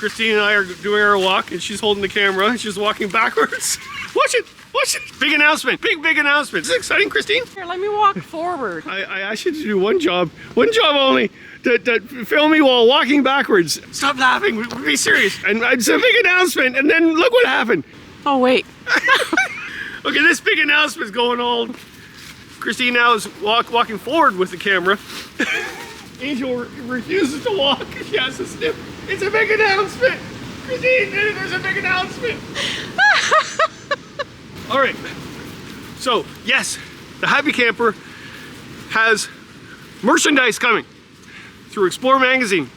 Christine and I are doing our walk, and she's holding the camera, and she's walking backwards. Watch it! Watch it! Big announcement! Big announcement! Is this exciting, Christine? Here, let me walk forward. I asked you to do one job only, to film me while walking backwards. Stop laughing, be serious. And it's a big announcement, and then look what happened. Oh, wait. Okay, this big announcement's going on. Christine now is walking forward with the camera. Angel refuses to walk. She has to snip. It's a big announcement. Christine, there's a big announcement. All right. So, yes, the Happy Camper has merchandise coming through Explore magazine.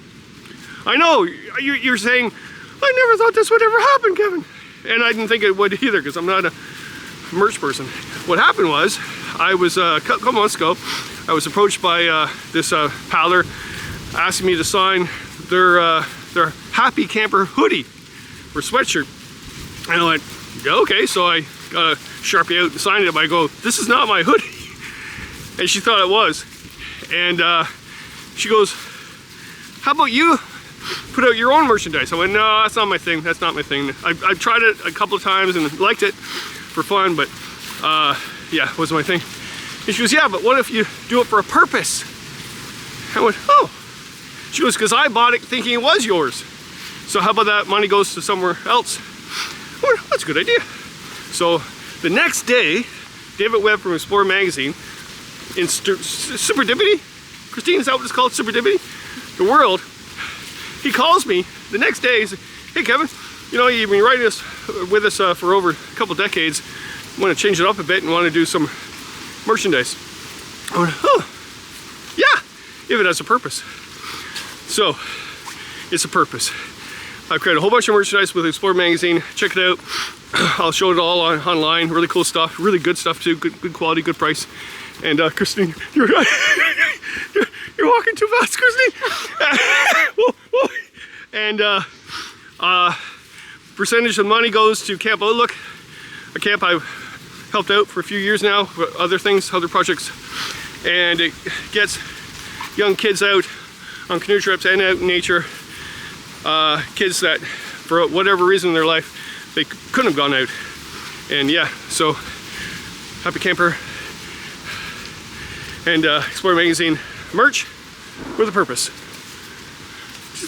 I know, you're saying, I never thought this would ever happen, Kevin. And I didn't think it would either, because I'm not a merch person. What happened was, I was, a couple months ago, I was approached by this paddler asking me to sign their Happy Camper hoodie or sweatshirt. And I went, yeah, okay, so I got a Sharpie out and signed it, but I go, this is not my hoodie. And she thought it was. And she goes, how about you put out your own merchandise? I went, no, that's not my thing, that's not my thing. I've tried it a couple of times and liked it for fun, but yeah, it wasn't my thing. And she goes, yeah, but what if you do it for a purpose? I went, oh. She goes, because I bought it thinking it was yours. So how about that money goes to somewhere else? I went, that's a good idea. So the next day, David Webb from Explore magazine in Superdipity, Christine, is that what it's called, Superdipity? The World. He calls me the next day, he said, hey Kevin, you know, you've been writing this with us for over a couple decades. You want to change it up a bit and want to do some merchandise. I went, oh, yeah, if it has a purpose. So, it's a purpose. I've created a whole bunch of merchandise with Explore magazine. Check it out. I'll show it all online. Really cool stuff, really good stuff too. Good quality, good price. And Christine, you're walking too fast, Christine. And percentage of money goes to Camp Outlook, a camp I've helped out for a few years now, for other things, other projects. And it gets young kids out on canoe trips and out in nature. Kids that, for whatever reason in their life, they couldn't have gone out. And yeah, so Happy Camper and Explore magazine merch with a purpose.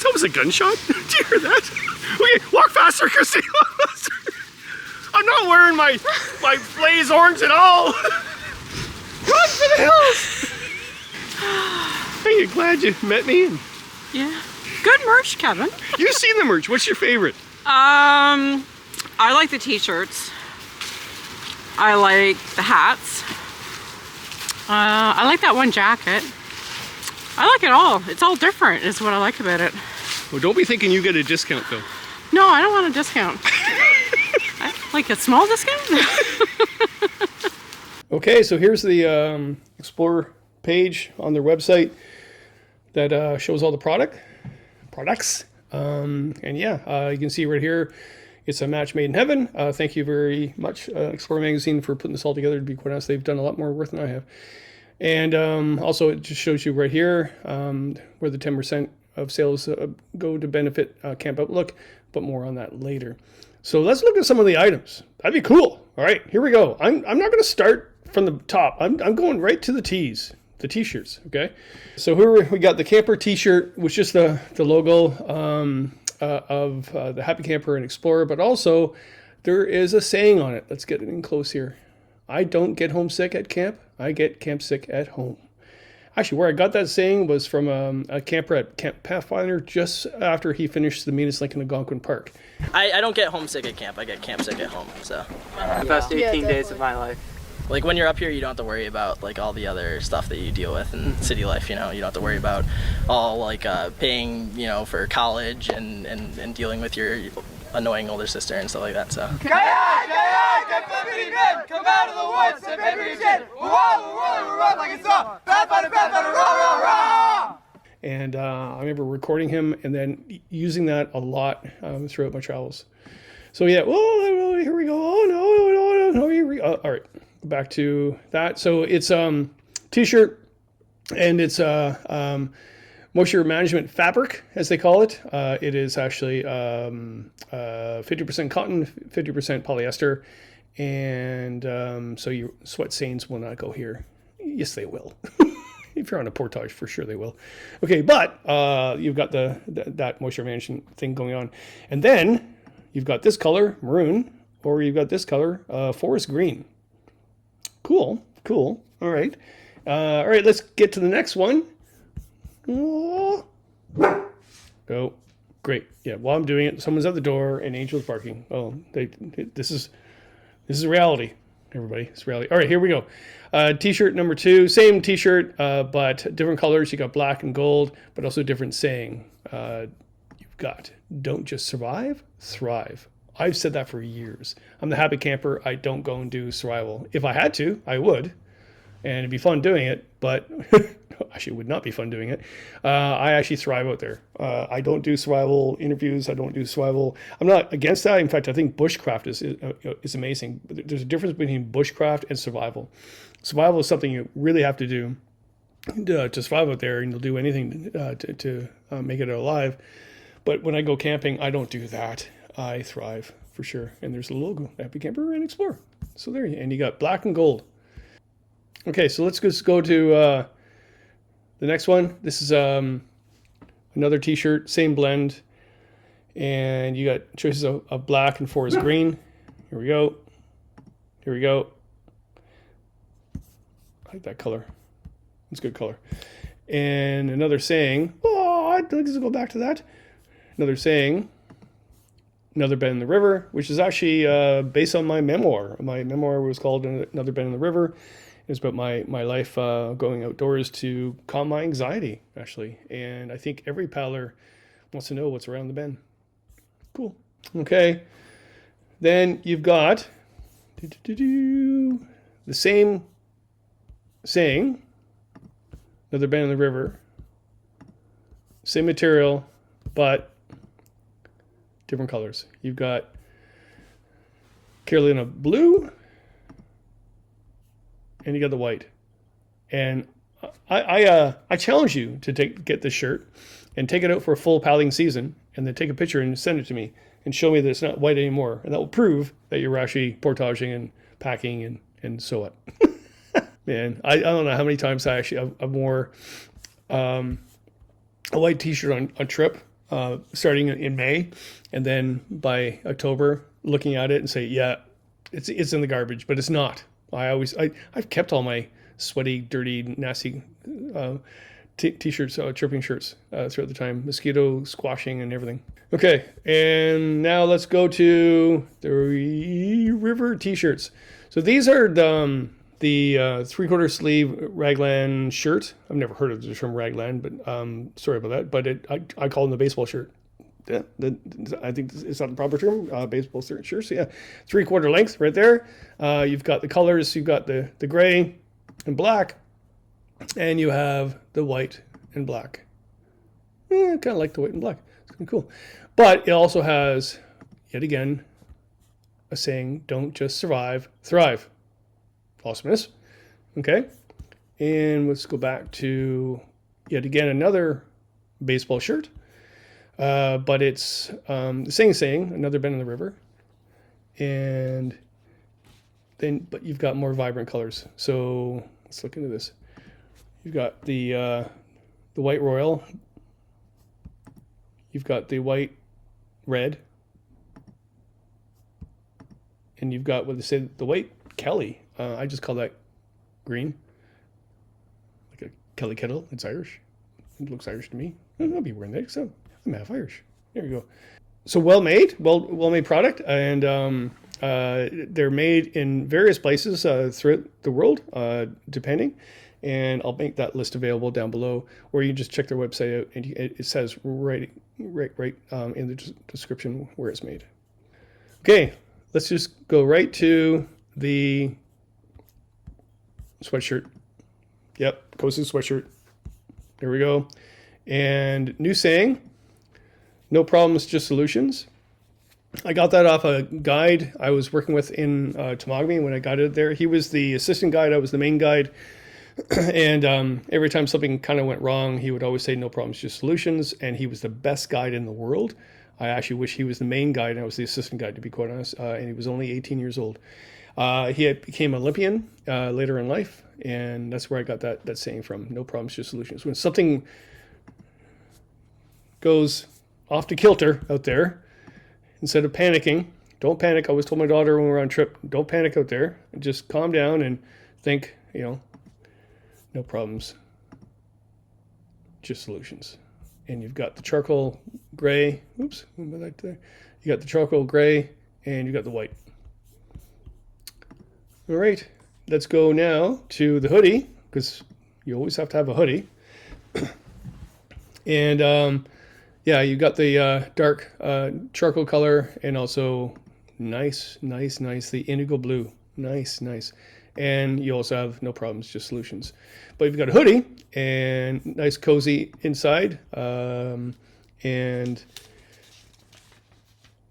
That was a gunshot. Do you hear that? Okay, walk faster, Christy. Walk faster. I'm not wearing my blaze orange at all. Run for the hills. Are you glad you met me? Yeah. Good merch, Kevin. You've seen the merch. What's your favorite? I like the t-shirts. I like the hats. I like that one jacket. I like it all. It's all different is what I like about it. Well, don't be thinking you get a discount though. No, I don't want a discount. Like a small discount? Okay, so here's the Explore page on their website that shows all the products. And yeah, you can see right here, it's a match made in heaven. Thank you very much, Explore magazine, for putting this all together. To be quite honest, they've done a lot more work than I have. And also it just shows you right here where the 10% of sales go to benefit Camp Outlook, but more on that later. So let's look at some of the items. That'd be cool. All right, here we go. I'm not going to start from the top. I'm going right to the tees, the t-shirts, okay? So here we got the camper t-shirt, which is the logo of the Happy Camper and Explorer, but also there is a saying on it. Let's get it in close here. I don't get homesick at camp. I get camp sick at home. Actually, where I got that saying was from a camper at Camp Pathfinder just after he finished the meanest link in Algonquin Park. I don't get homesick at camp. I get camp sick at home. So the best 18 days of my life. Like when you're up here, you don't have to worry about like all the other stuff that you deal with in city life. You know, you don't have to worry about all like paying, you know, for college and dealing with your annoying older sister and stuff like that. So. Come out of the woods and baby get run like it's up. And I remember recording him and then using that a lot throughout my travels. So yeah, oh, here we go. Oh no, here we go. All right, back to that. So it's t-shirt and it's moisture management fabric, as they call it. It is actually 50% cotton, 50% polyester, and so your sweat stains will not go here. Yes, they will. If you're on a portage, for sure they will. Okay, but you've got that moisture management thing going on. And then you've got this color, maroon, or you've got this color, forest green. Cool. All right. All right, let's get to the next one. Go. Great. Yeah, while I'm doing it, someone's at the door and Angel's barking. Oh, this is reality. Everybody, it's reality. All right, here we go. T-shirt number 2, same T-shirt, but different colors. You got black and gold, but also different saying. You've got, don't just survive, thrive. I've said that for years. I'm the happy camper. I don't go and do survival. If I had to, I would, and it'd be fun doing it, but actually it would not be fun doing it. I actually thrive out there. I don't do survival interviews. I don't do survival. I'm not against that. In fact, I think bushcraft is amazing. But there's a difference between bushcraft and survival. Survival is something you really have to do to survive out there, and you'll do anything to make it alive. But when I go camping, I don't do that. I thrive for sure. And there's the logo, Happy Camper and Explore. So there you, and you got black and gold. Okay, so let's just go to the next one. This is another T-shirt, same blend, and you got choices of black and forest green. Here we go. I like that color. It's a good color. And another saying. Oh, I'd like to go back to that. Another saying. Another Bend in the River, which is actually based on my memoir. My memoir was called Another Bend in the River. It was about my life going outdoors to calm my anxiety, actually. And I think every paddler wants to know what's around the bend. Cool. Okay. Then you've got the same saying, Another Bend in the River. Same material, but different colors. You've got Carolina blue, and you got the white. And I challenge you to get this shirt and take it out for a full paddling season, and then take a picture and send it to me and show me that it's not white anymore. And that will prove that you're actually portaging and packing and so what. Man, I don't know how many times I wore a white T-shirt on trip starting in May, and then by October looking at it and say, yeah, it's in the garbage, but it's not. I've kept all my sweaty, dirty, nasty T-shirts, tripping shirts throughout the time, mosquito squashing and everything. Okay, and now let's go to the river T-shirts. So these are the 3/4 sleeve Raglan shirt. I've never heard of the term Raglan, but sorry about that. But I call them the baseball shirt. Yeah, I think it's not the proper term. Baseball shirts. So yeah, 3/4 length right there. You've got the colors. You've got the gray and black, and you have the white and black. I kind of like the white and black. It's kind of cool. But it also has, yet again, a saying: "Don't just survive, thrive." Awesomeness. Okay, and let's go back to yet again another baseball shirt. But it's the same saying, Another Bend in the River. And then, but you've got more vibrant colors. So let's look into this. You've got the white royal. You've got the white red. And you've got what they say, the white Kelly. I just call that green. Like a Kelly kettle. It's Irish. It looks Irish to me. I'll be wearing that, so I'm half Irish. There you go. So well made product, and they're made in various places throughout the world, depending. And I'll make that list available down below, or you can just check their website out, and it says right in the description where it's made. Okay, let's just go right to the sweatshirt. Yep, Coastal sweatshirt. There we go. And new saying, no problems, just solutions. I got that off a guide I was working with in Temagami when I got it there. He was the assistant guide. I was the main guide. And every time something kind of went wrong, he would always say, no problems, just solutions. And he was the best guide in the world. I actually wish he was the main guide and I was the assistant guide, to be quite honest. And he was only 18 years old. He became an Olympian later in life. And that's where I got that saying from, no problems, just solutions. When something goes off to kilter out there, instead of panicking, don't panic. I always told my daughter when we were on trip, don't panic out there. Just calm down and think, no problems, just solutions. And you've got the charcoal gray. Oops, back there. You got the charcoal gray and you got the white. All right, let's go now to the hoodie, because you always have to have a hoodie. And yeah, you got the dark charcoal color and also nice, the indigo blue. Nice. And you also have no problems, just solutions. But you've got a hoodie and nice cozy inside. And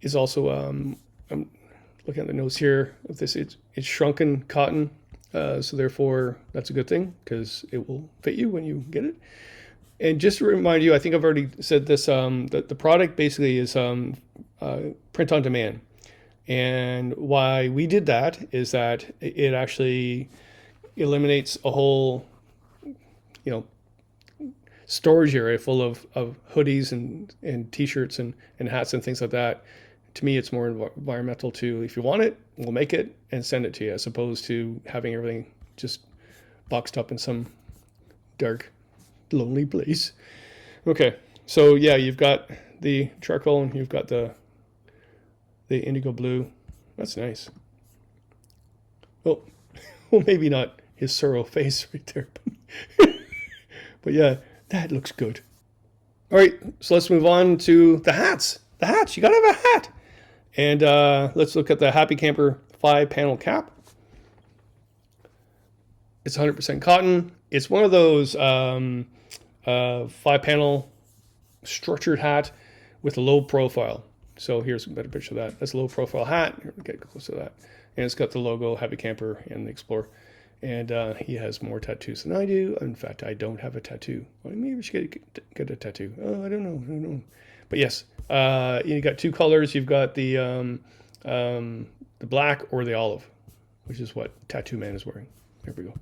is also, I'm looking at the notes here of this, it's shrunken cotton. So therefore that's a good thing because it will fit you when you get it. And just to remind you, I think I've already said this, that the product basically is print on demand. And why we did that is that it actually eliminates a whole, storage area full of hoodies and t-shirts and hats and things like that. To me, it's more environmental too. If you want it, we'll make it and send it to you, as opposed to having everything just boxed up in some dark, lonely place. Okay, so yeah, you've got the charcoal and you've got the indigo blue. That's nice. Well, maybe not his sorrow face right there, but yeah, that looks good. All right, so let's move on to the hats. The hats, you gotta have a hat. And let's look at the Happy Camper 5-panel cap. It's 100% cotton. It's one of those 5-panel structured hat with a low profile. So here's a better picture of that. That's a low profile hat. Get close to that. And it's got the logo, Happy Camper and the Explorer. And he has more tattoos than I do. In fact, I don't have a tattoo. Well, maybe we should get a tattoo. Oh, I don't know. But yes, you got two colors. You've got the black or the olive, which is what Tattoo Man is wearing. There we go.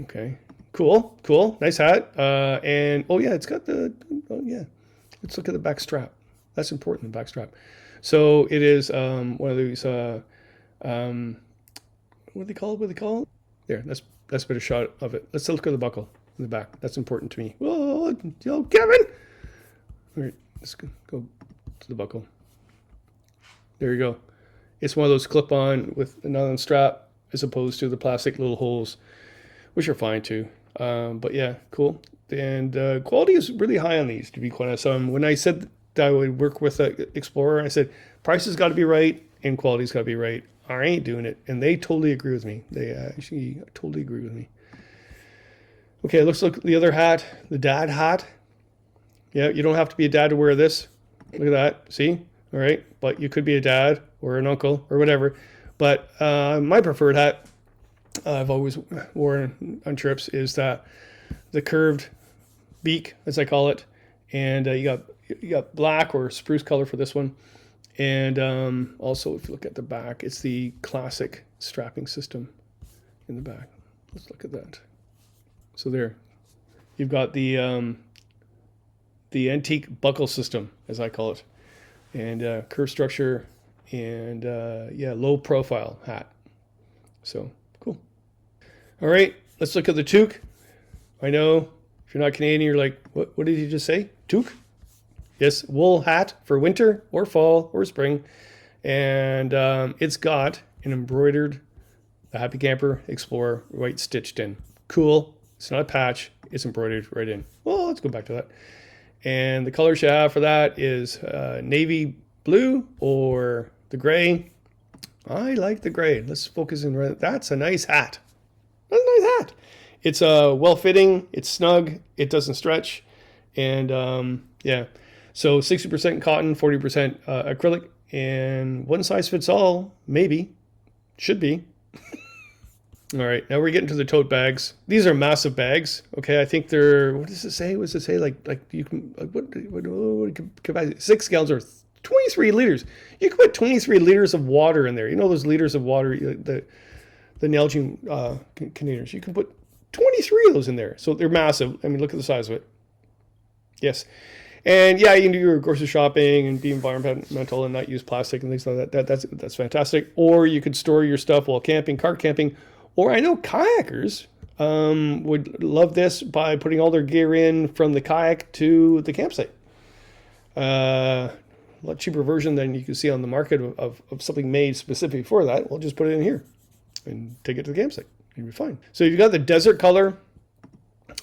Okay, cool. Nice hat. And oh yeah, it's got let's look at the back strap. That's important, the back strap. So it is one of these, what do they call it? There, that's a better shot of it. Let's look at the buckle in the back. That's important to me. Whoa, Kevin! All right, let's go to the buckle. There you go. It's one of those clip-on with a nylon strap as opposed to the plastic little holes, which are fine too. But yeah, cool. And quality is really high on these, to be quite honest. When I said that I would work with an Explorer, I said price has got to be right and quality's got to be right. I ain't doing it, and they totally agree with me. They actually totally agree with me. Okay, let's look at the other hat, the dad hat. Yeah, you don't have to be a dad to wear this. Look at that. See? All right, but you could be a dad or an uncle or whatever. But my preferred hat, I've always worn on trips, is the curved beak, as I call it, and you got black or spruce color for this one. And also, if you look at the back, it's the classic strapping system in the back. Let's look at that. So there, you've got the antique buckle system, as I call it, and curve structure, and low profile hat. So cool. All right, let's look at the toque. I know if you're not Canadian, you're like, what did you just say? Toque? Yes, wool hat for winter or fall or spring. And it's got an embroidered the Happy Camper Explorer white stitched in. Cool. It's not a patch. It's embroidered right in. Well, let's go back to that. And the colors you have for that is navy blue or the gray. I like the gray. Let's focus in. That's a nice hat. That's a nice hat. It's well-fitting. It's snug. It doesn't stretch. And yeah. So 60% cotton, 40% acrylic, and one size fits all, maybe, should be. All right, now we're getting to the tote bags. These are massive bags. Okay, I think they're, what does it say? What does it say? Like you can, what 6 gallons or 23 liters. You can put 23 liters of water in there. You know those liters of water, the Nalgene containers. You can put 23 of those in there. So they're massive. I mean, look at the size of it. Yes. And yeah, you can do your grocery shopping and be environmental and not use plastic and things like that. That's fantastic. Or you could store your stuff while camping, cart camping. Or I know kayakers would love this by putting all their gear in from the kayak to the campsite. A lot cheaper version than you can see on the market of something made specifically for that. We'll just put it in here and take it to the campsite. You'll be fine. So you've got the desert color,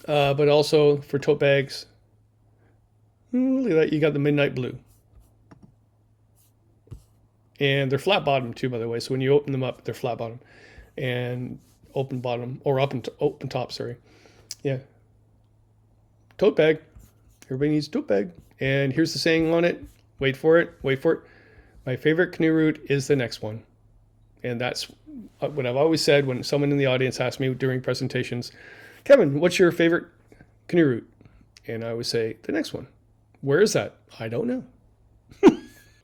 but also for tote bags. Look at that. You got the midnight blue. And they're flat bottom too, by the way. So when you open them up, they're flat bottom. And open bottom, or open top, sorry. Yeah. Tote bag. Everybody needs a tote bag. And here's the saying on it. Wait for it. Wait for it. My favorite canoe route is the next one. And that's what I've always said when someone in the audience asks me during presentations, Kevin, what's your favorite canoe route? And I always say, the next one. Where is that? I don't know.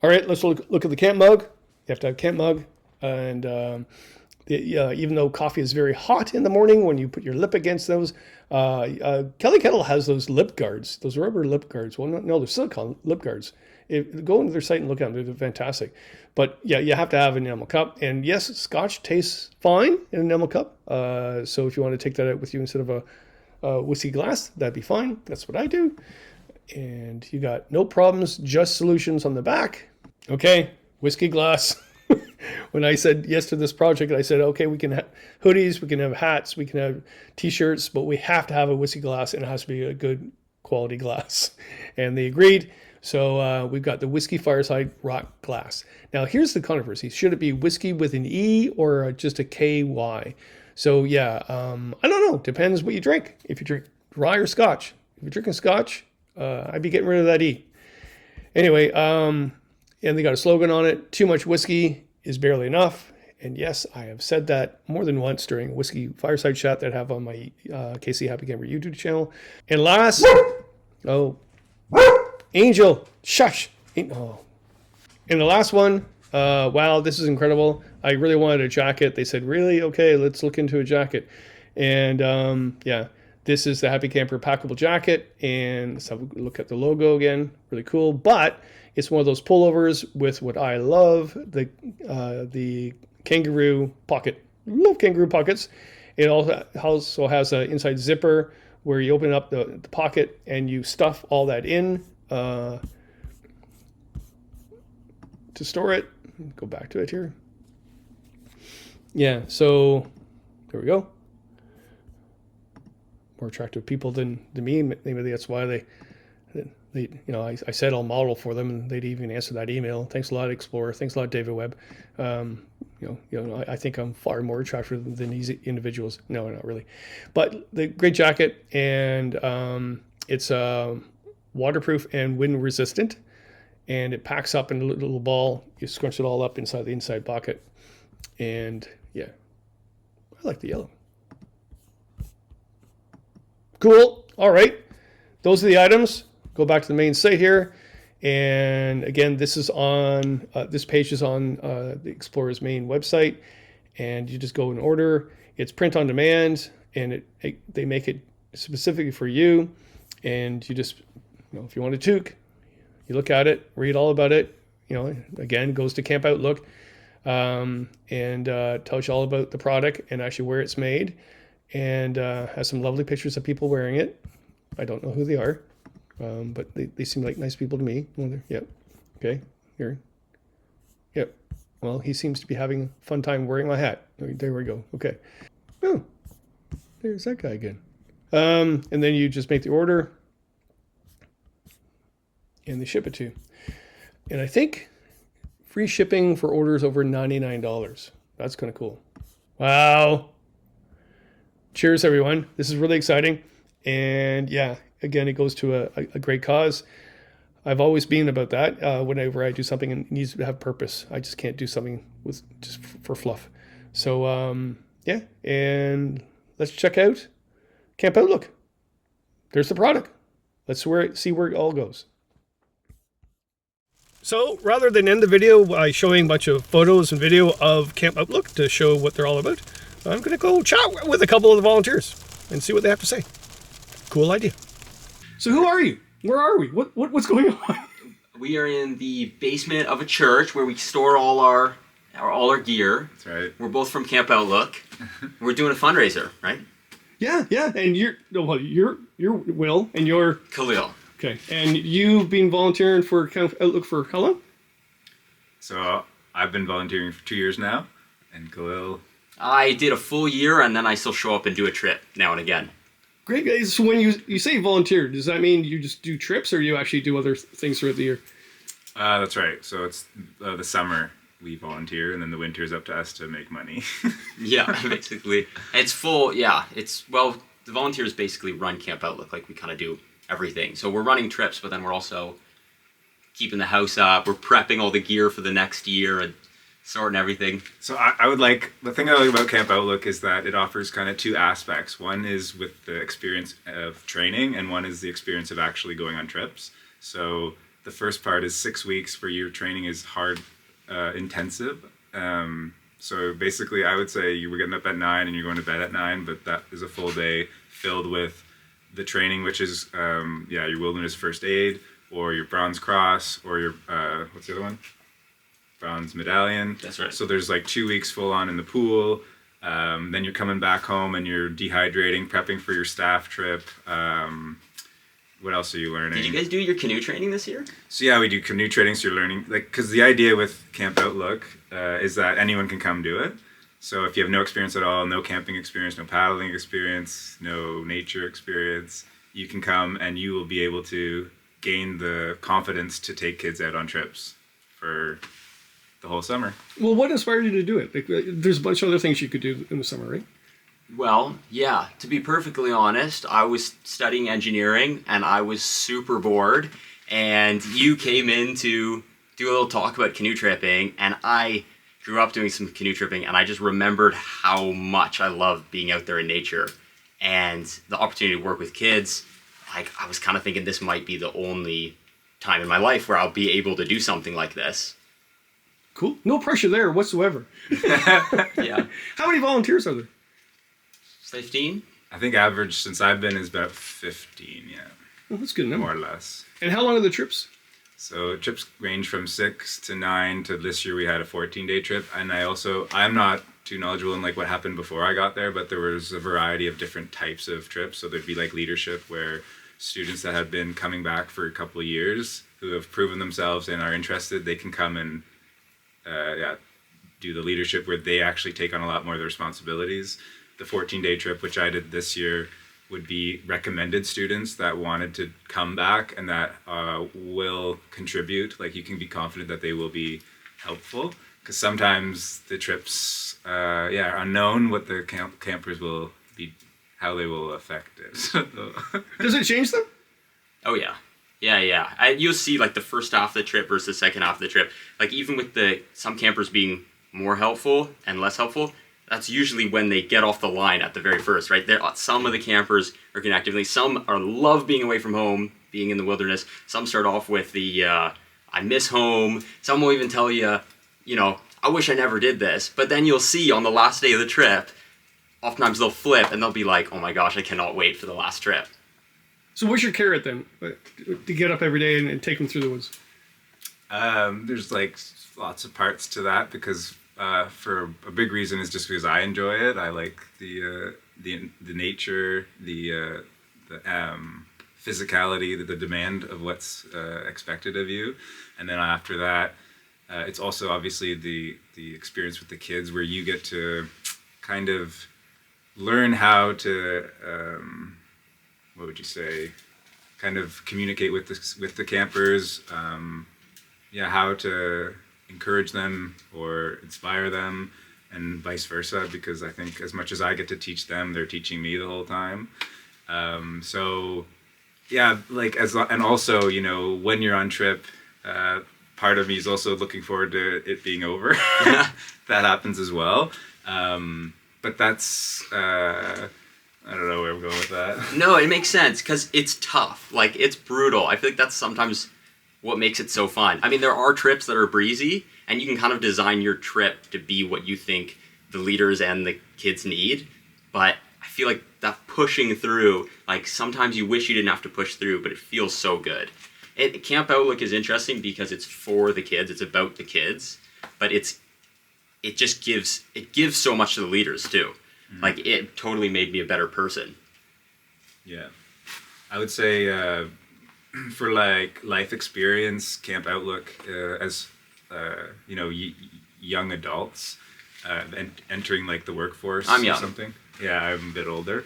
All right, let's look at the camp mug. You have to have a camp mug. And even though coffee is very hot in the morning when you put your lip against those, Kelly Kettle has those lip guards, those rubber lip guards. Well, no, they're silicone lip guards. Go into their site and look at them. They're fantastic. But yeah, you have to have an enamel cup. And yes, scotch tastes fine in an enamel cup. So if you want to take that out with you instead of a whiskey glass, that'd be fine. That's what I do. And you got no problems, just solutions on the back. Okay, whiskey glass. When I said yes to this project, I said, okay, we can have hoodies, we can have hats, we can have t-shirts, but we have to have a whiskey glass and it has to be a good quality glass. And they agreed. So we've got the Whiskey Fireside Rock glass. Now here's the controversy. Should it be whiskey with an E or just a KY? So yeah, I don't know. Depends what you drink. If you drink rye or scotch. If you're drinking scotch, I'd be getting rid of that E. Anyway, and they got a slogan on it. Too much whiskey is barely enough. And yes, I have said that more than once during a whiskey fireside chat that I have on my KC Happy Camper YouTube channel. And last, Angel, shush. Oh. And the last one, wow, this is incredible. I really wanted a jacket. They said, really? Okay, let's look into a jacket. And yeah, this is the Happy Camper packable jacket. And let's have a look at the logo again. Really cool. But it's one of those pullovers with what I love, the kangaroo pocket. Love kangaroo pockets. It also has an inside zipper where you open up the pocket and you stuff all that in to store it. Go back to it here. Yeah, so there we go. More attractive people than me. Maybe that's why they I said I'll model for them, and they'd even answer that email. Thanks a lot, Explorer. Thanks a lot, David Webb. I think I'm far more attractive than these individuals. No, not really. But the great jacket, and it's waterproof and wind resistant, and it packs up in a little ball. You scrunch it all up inside the inside pocket, and yeah, I like the yellow. Cool. All right, those are the items. Go back to the main site here. And again, this is on, this page is on the Explorer's main website. And you just go and order. It's print on demand, and they make it specifically for you. And you just, if you want a toque, you look at it, read all about it. Again, goes to Camp Outlook, and tells you all about the product and actually where it's made. And has some lovely pictures of people wearing it. I don't know who they are. But they seem like nice people to me. Yep. Okay. Here. Yep. Well, he seems to be having a fun time wearing my hat. There we go. Okay. Oh, there's that guy again. And then you just make the order and they ship it to you. And I think free shipping for orders over $99. That's kind of cool. Wow. Cheers, everyone. This is really exciting. And yeah, again, it goes to a great cause. I've always been about that. Whenever I do something, it needs to have purpose. I just can't do something just for fluff. So Yeah, and let's check out Camp Outlook. There's the product. Let's see where it all goes. So rather than end the video by showing a bunch of photos and video of Camp Outlook to show what they're all about, I'm going to go chat with a couple of the volunteers and see what they have to say. Cool idea. So who are you? Where are we? What's going on? We are in the basement of a church where we store all our gear. That's right. We're both from Camp Outlook. We're doing a fundraiser, right? Yeah. And you're Will and you're Khalil. okay. And you've been volunteering for Camp Outlook for how long? So I've been volunteering for 2 years now, and Khalil. I did a full year, and then I still show up and do a trip now and again. Great, guys. So when you say volunteer, does that mean you just do trips, or you actually do other things throughout the year? That's right. So it's the summer we volunteer, and then the winter is up to us to make money. Yeah, basically. It's full, yeah. The volunteers basically run Camp Outlook. Like, we kind of do everything. So we're running trips, but then we're also keeping the house up. We're prepping all the gear for the next year and sorting everything. So I would like, the thing I like about Camp Outlook is that it offers kind of two aspects. One is with the experience of training, and one is the experience of actually going on trips. So the first part is 6 weeks where your training is hard, intensive. So basically I would say you were getting up at 9 and you're going to bed at 9, but that is a full day filled with the training, which is, your wilderness first aid, or your Bronze Cross, or your, what's the other one? Bronze Medallion. That's right. So there's like 2 weeks full on in the pool. Then you're coming back home and you're dehydrating, prepping for your staff trip. What else are you learning? Did you guys do your canoe training this year? So yeah, we do canoe training. So you're learning, like, because the idea with Camp Outlook is that anyone can come do it. So if you have no experience at all, no camping experience, no paddling experience, no nature experience, you can come and you will be able to gain the confidence to take kids out on trips for the whole summer. Well, what inspired you to do it? Like, there's a bunch of other things you could do in the summer, right? Well, yeah, to be perfectly honest, I was studying engineering and I was super bored, and you came in to do a little talk about canoe tripping, and I grew up doing some canoe tripping, and I just remembered how much I love being out there in nature, and the opportunity to work with kids. Like, I was kind of thinking this might be the only time in my life where I'll be able to do something like this. Cool. No pressure there whatsoever. Yeah. How many volunteers are there? 15? I think average since I've been is about 15, yeah. Well, that's good number. More or less. And how long are the trips? So trips range from 6 to 9 to this year we had a 14-day trip. And I'm not too knowledgeable in like what happened before I got there, but there was a variety of different types of trips. So there'd be like leadership, where students that have been coming back for a couple of years who have proven themselves and are interested, they can come and do the leadership where they actually take on a lot more of the responsibilities. The 14-day trip, which I did this year, would be recommended students that wanted to come back and that will contribute. Like, you can be confident that they will be helpful, because sometimes the trips are unknown what the campers will be, how they will affect it. Does it change them? Oh, yeah. Yeah. You'll see, like, the first half of the trip versus the second half of the trip. Like, even with some campers being more helpful and less helpful, that's usually when they get off the line at the very first, right? Some of the campers are connectively. Some love being away from home, being in the wilderness. Some start off with the, I miss home. Some will even tell you, I wish I never did this. But then you'll see on the last day of the trip, oftentimes they'll flip and they'll be like, oh my gosh, I cannot wait for the last trip. So what's your carrot then, to get up every day and take them through the woods? There's like lots of parts to that, because for a big reason is just because I enjoy it. I like the nature, the physicality, the demand of what's expected of you, and then after that, it's also obviously the experience with the kids, where you get to kind of learn how to what would you say, kind of communicate with the campers, how to encourage them or inspire them, and vice versa, because I think as much as I get to teach them, they're teaching me the whole time. And also, when you're on trip, part of me is also looking forward to it being over. That happens as well. but that's I don't know where I'm going with that. No, it makes sense because it's tough. Like, it's brutal. I feel like that's sometimes what makes it so fun. I mean, there are trips that are breezy, and you can kind of design your trip to be what you think the leaders and the kids need. But I feel like that pushing through, like, sometimes you wish you didn't have to push through, but it feels so good. Camp Outlook is interesting because it's for the kids. It's about the kids, but it gives so much to the leaders too. Like, it totally made me a better person. Yeah. I would say for like life experience, Camp Outlook as young adults and entering like the workforce I'm or young. something. Yeah, I'm a bit older.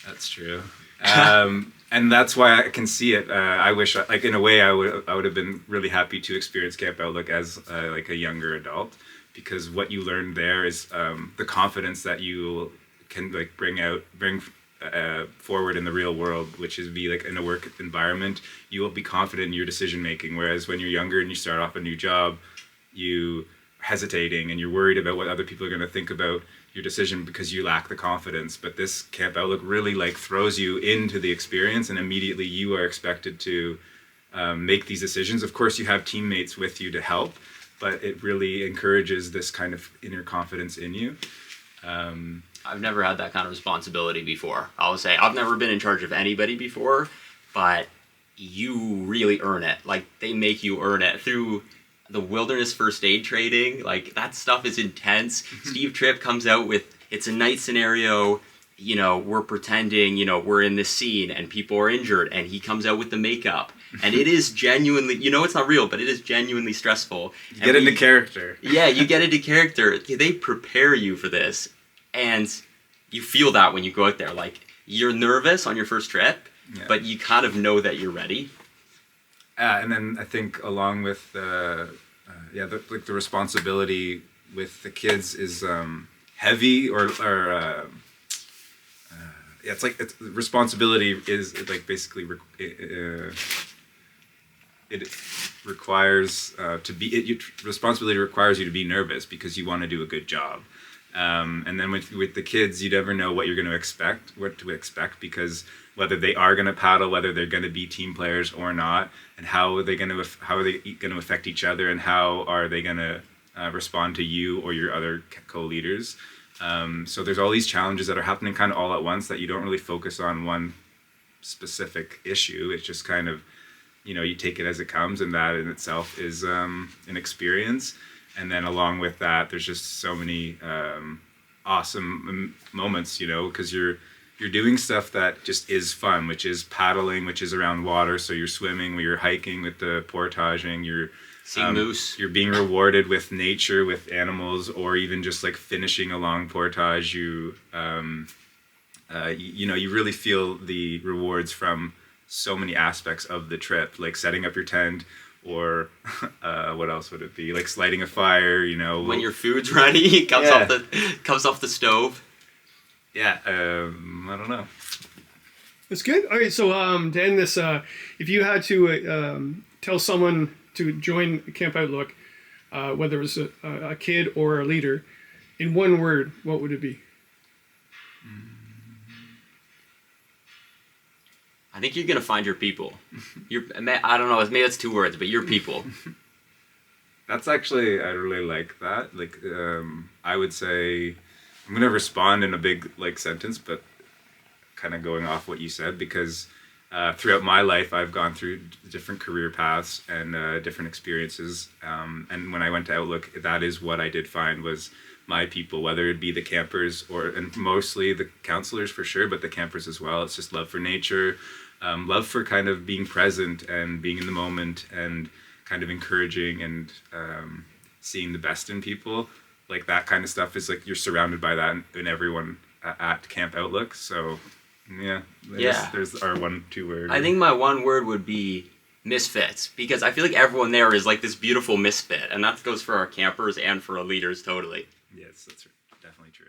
That's true. And that's why I can see it. I wish, like, in a way, I would have been really happy to experience Camp Outlook as like a younger adult, because what you learn there is the confidence that you can like bring forward in the real world, which is be like in a work environment, you will be confident in your decision making. Whereas when you're younger and you start off a new job, you hesitating and you're worried about what other people are going to think about your decision because you lack the confidence. But this Camp Outlook really like throws you into the experience, and immediately you are expected to make these decisions. Of course, you have teammates with you to help, but it really encourages this kind of inner confidence in you. I've never had that kind of responsibility before. I'll say I've never been in charge of anybody before, but you really earn it. Like, they make you earn it through the wilderness first aid training. Like, that stuff is intense. Steve Tripp comes out with, it's a night scenario, you know, we're pretending, you know, we're in this scene and people are injured, and he comes out with the makeup. And it is genuinely, you know, it's not real, but it is genuinely stressful. You get into character. Yeah, you get into character. They prepare you for this. And you feel that when you go out there. Like, you're nervous on your first trip, but you kind of know that you're ready. And then I think along with the responsibility with the kids is heavy, it's like responsibility is like basically it requires responsibility requires you to be nervous because you want to do a good job. And then with the kids, you never know what to expect, because whether they are going to paddle, whether they're going to be team players or not, and how are they going to affect each other, and how are they going to respond to you or your other co-leaders. So there's all these challenges that are happening kind of all at once that you don't really focus on one specific issue. It's just kind of, you know, you take it as it comes, and that in itself is an experience. And then along with that, there's just so many awesome moments, you know, because you're doing stuff that just is fun, which is paddling, which is around water. So you're swimming, you're hiking with the portaging, you're seeing moose. You're being rewarded with nature, with animals, or even just like finishing a long portage. You really feel the rewards from so many aspects of the trip, like setting up your tent, or what else would it be? Like lighting a fire, you know. When your food's ready, it comes off the stove. Yeah, I don't know. That's good. All right, so to end this, if you had to tell someone to join Camp Outlook, whether it was a kid or a leader, in one word, what would it be? I think you're gonna find your people. I don't know. Maybe that's 2 words, but your people. That's actually, I really like that. Like, I would say, I'm gonna respond in a big like sentence, but kind of going off what you said, because throughout my life I've gone through different career paths and different experiences. And when I went to Outlook, that is what I did find was my people, whether it be the campers and mostly the counselors for sure, but the campers as well. It's just love for nature, love for kind of being present and being in the moment, and kind of encouraging and seeing the best in people. Like, that kind of stuff is like, you're surrounded by that in everyone at Camp Outlook. So there's our 1-2 word. I think my 1 word would be misfits, because I feel like everyone there is like this beautiful misfit, and that goes for our campers and for our leaders totally. Yes, that's definitely true.